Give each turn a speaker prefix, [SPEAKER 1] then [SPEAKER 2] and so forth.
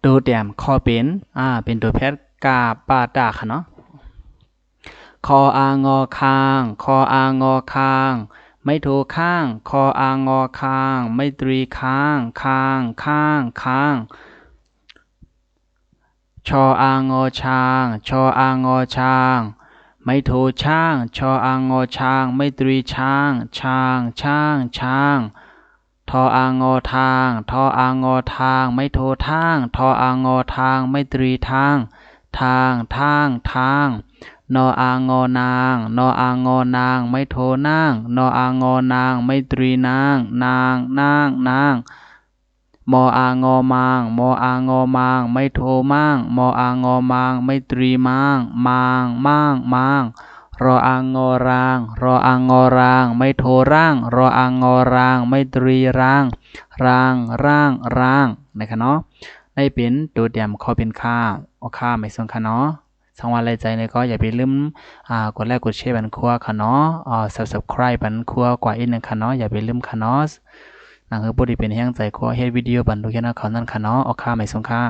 [SPEAKER 1] ตัวแต้มคอเป็นเป็นตัวแพทย์กาปาตาค่ะเนาะคออางอคางคออางอคางไม่โทข้างคออางอคางไม่ตรีค้างค้างข้างค้างชออางอช้างชออางอช้างไม่โทช่างชออางอช้างไม่ตรีช้างช้างช้างช้างทออางอทางทออางอทางไม่โททางทออางอทางไม่ตรีทางทางทางทางนออางอนางนออางอนางไม่โทนางนออางอนางไม่ตรีนางนางนางนางมออางอมางมออางอมางไม่โทมางมออางอมางไม่ตรีมางมางมางมางรออางอรางรออางอรางไม่โทร่างรออางอรางไม่ตรีร่างร่างร่างร่างนะครับเนาะได้เป็นตัวเตรียมข้อเป็นค่าเอาค่าไม่ส่งค่ะเนาะสังวาไรใจเนี่ยก็อย่าไปลืมกดไลค์กดแชร์บันครัวค่ะเนาะsubscribe บันครัวกว่าอีกหนึ่งค่ะเนาะอย่าไปลืมค่ะเนาะนั่นคือผู้ที่เป็นแห่งใจครัวเฮ็ดวิดีโอบันทุกอย่างนะเขานั่นค่ะเนาะเอาค่าไม่ส่งค่ะ